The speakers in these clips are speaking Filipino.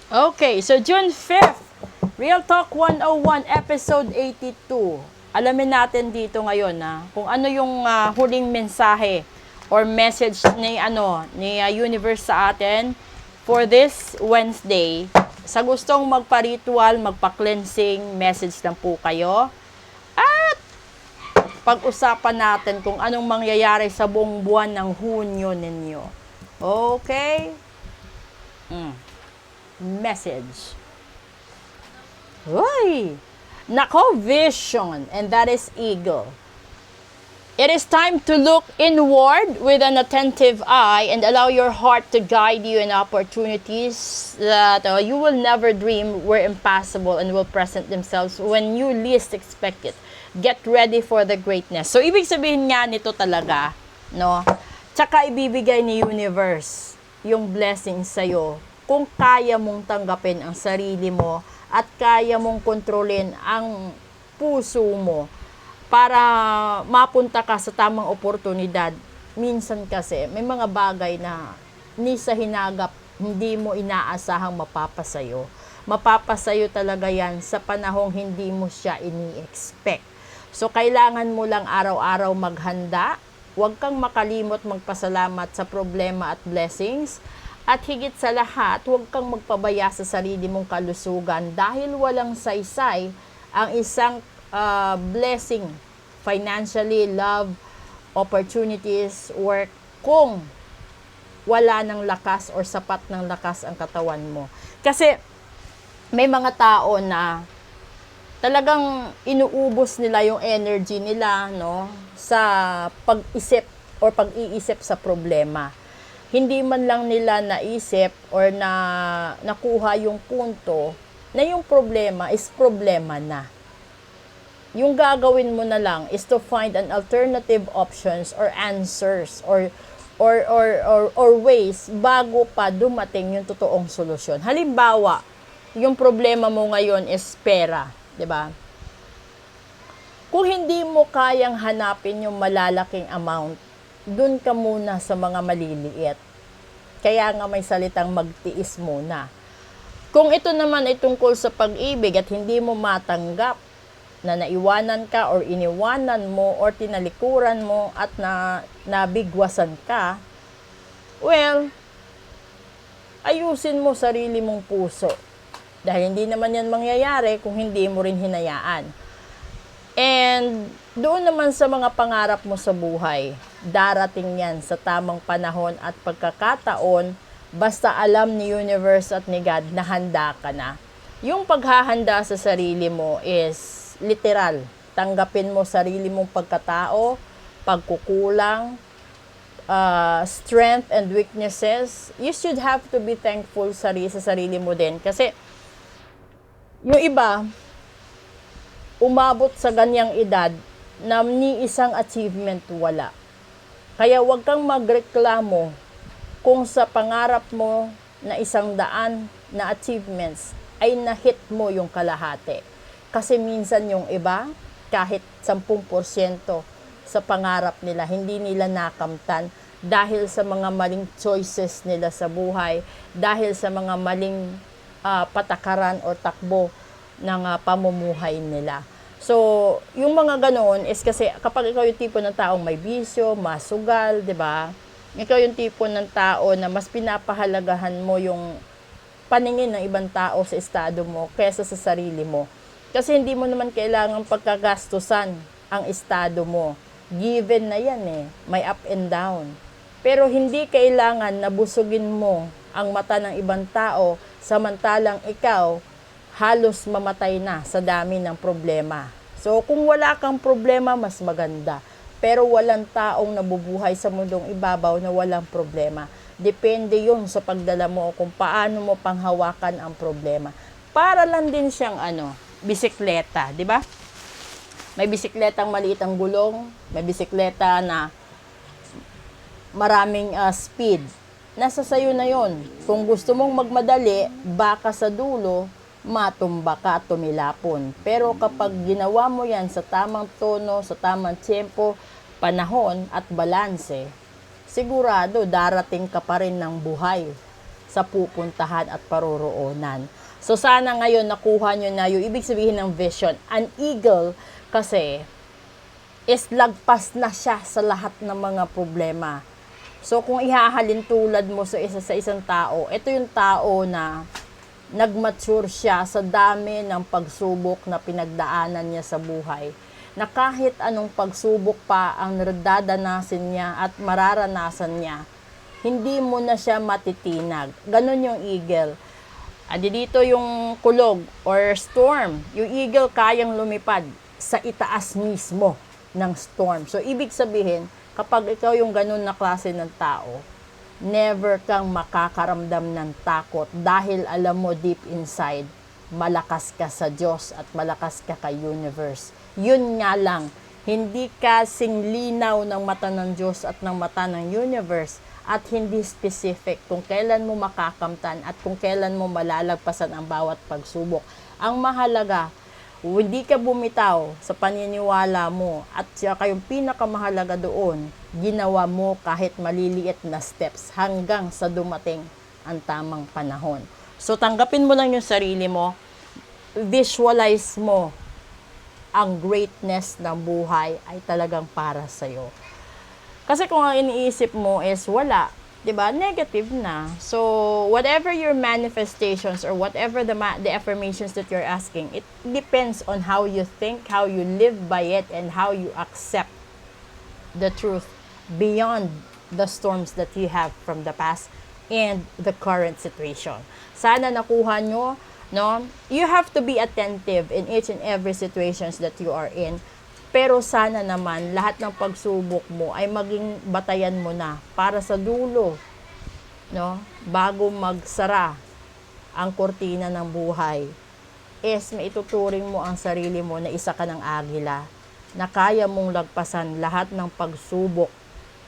Okay, so June 5th, Real Talk 101, episode 82. Alamin natin dito ngayon na kung ano yung huling mensahe or message ni universe sa atin for this Wednesday. Sa gustong magpa-ritual, magpa-cleansing, message lang po kayo. At pag-usapan natin kung anong mangyayari sa buong buwan ng Hunyo ninyo. Okay? Message. Uy! Nako, vision, and that is eagle. It is time to look inward with an attentive eye and allow your heart to guide you in opportunities that you will never dream were impossible and will present themselves when you least expect it. Get ready for the greatness. So, ibig sabihin nga nito talaga, no? Tsaka ibibigay ni universe yung blessing sa'yo kung kaya mong tanggapin ang sarili mo at kaya mong kontrolin ang puso mo para mapunta ka sa tamang oportunidad. Minsan kasi may mga bagay na ni sa hinagap hindi mo inaasahang mapapasayo. Mapapasayo talaga yan sa panahong hindi mo siya ini-expect. So kailangan mo lang araw-araw maghanda. Huwag kang makalimot magpasalamat sa problema at blessings. At higit sa lahat, huwag kang magpabaya sa sarili mong kalusugan dahil walang saysay ang isang blessing, financially, love, opportunities, work, kung wala ng lakas or sapat ng lakas ang katawan mo. Kasi may mga tao na talagang inuubos nila yung energy nila, no, sa pag-isip or pag-iisip sa problema. Hindi man lang nila naisip or nakuha yung punto na yung problema is problema na. Yung gagawin mo na lang is to find an alternative options or answers or ways bago pa dumating yung totoong solusyon. Halimbawa, yung problema mo ngayon is pera, 'di ba? Kung hindi mo kayang hanapin yung malalaking amount, dun ka muna sa mga maliliit. Kaya nga may salitang magtiis muna. Kung ito naman ay tungkol sa pag-ibig at hindi mo matanggap na naiwanan ka or iniwanan mo or tinalikuran mo at nabigwasan ka, well, ayusin mo sarili mong puso. Dahil hindi naman yan mangyayari kung hindi mo rin hinayaan. And doon naman sa mga pangarap mo sa buhay, darating yan sa tamang panahon at pagkakataon, basta alam ni universe at ni God na handa ka na. Yung paghahanda sa sarili mo is literal. Tanggapin mo sarili mong pagkatao, pagkukulang, strength and weaknesses. You should have to be thankful sa sarili mo din. Kasi yung iba, umabot sa ganyang edad na ni isang achievement wala. Kaya huwag kang magreklamo kung sa pangarap mo na 100 na achievements ay na-hit mo yung kalahati. Kasi minsan yung iba, kahit 10% sa pangarap nila, hindi nila nakamtan dahil sa mga maling choices nila sa buhay, dahil sa mga maling patakaran o takbo ng pamumuhay nila. So, yung mga ganoon is kasi kapag ikaw yung tipo ng taong may bisyo, masugal, 'di ba? Ikaw yung tipo ng tao na mas pinapahalagahan mo yung paningin ng ibang tao sa estado mo kaysa sa sarili mo. Kasi hindi mo naman kailangang pagkagastusan ang estado mo. Given na yan may up and down. Pero hindi kailangan na busugin mo ang mata ng ibang tao samantalang ikaw halos mamatay na sa dami ng problema. So, kung wala kang problema, mas maganda. Pero walang taong nabubuhay sa mundong ibabaw na walang problema. Depende yun sa pagdala mo kung paano mo panghawakan ang problema. Para lang din siyang bisikleta, di ba? May bisikletang maliit ang gulong, may bisikleta na maraming speed. Nasa sayo na yon. Kung gusto mong magmadali, baka sa dulo, matumba ka, tumilapon. Pero kapag ginawa mo yan sa tamang tono, sa tamang tempo, panahon at balanse, sigurado darating ka pa rin ng buhay sa pupuntahan at paroroonan. So sana ngayon nakuha nyo na yung ibig sabihin ng vision. An eagle kasi is lagpas na siya sa lahat ng mga problema. So kung ihahalin tulad mo sa isang tao, ito yung tao na nag-mature siya sa dami ng pagsubok na pinagdaanan niya sa buhay. Na kahit anong pagsubok pa ang dadanasin niya at mararanasan niya, hindi mo na siya matitinag. Ganon yung eagle. Adi dito yung kulog or storm. Yung eagle kayang lumipad sa itaas mismo ng storm. So, ibig sabihin, kapag ikaw yung ganun na klase ng tao, never kang makakaramdam ng takot dahil alam mo deep inside, malakas ka sa Diyos at malakas ka kay universe. Yun nga lang, hindi kasing linaw ng mata ng Diyos at ng mata ng universe at hindi specific kung kailan mo makakamtan at kung kailan mo malalagpasan ang bawat pagsubok. Ang mahalaga, hindi ka bumitaw sa paniniwala mo at saka yung pinakamahalaga doon, ginawa mo kahit maliliit na steps hanggang sa dumating ang tamang panahon. So tanggapin mo lang yung sarili mo, visualize mo ang greatness ng buhay ay talagang para sa'yo. Kasi kung ang iniisip mo is wala, 'di ba? Negative na. So, whatever your manifestations or whatever the affirmations that you're asking, it depends on how you think, how you live by it, and how you accept the truth beyond the storms that you have from the past and the current situation. Sana nakuha nyo, no? You have to be attentive in each and every situations that you are in. Pero sana naman, lahat ng pagsubok mo ay maging batayan mo na para sa dulo, no? Bago magsara ang kurtina ng buhay, is maituturing mo ang sarili mo na isa ka ng agila, na kaya mong lagpasan lahat ng pagsubok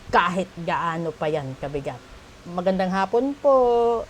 kahit gaano pa yan kabigat. Magandang hapon po!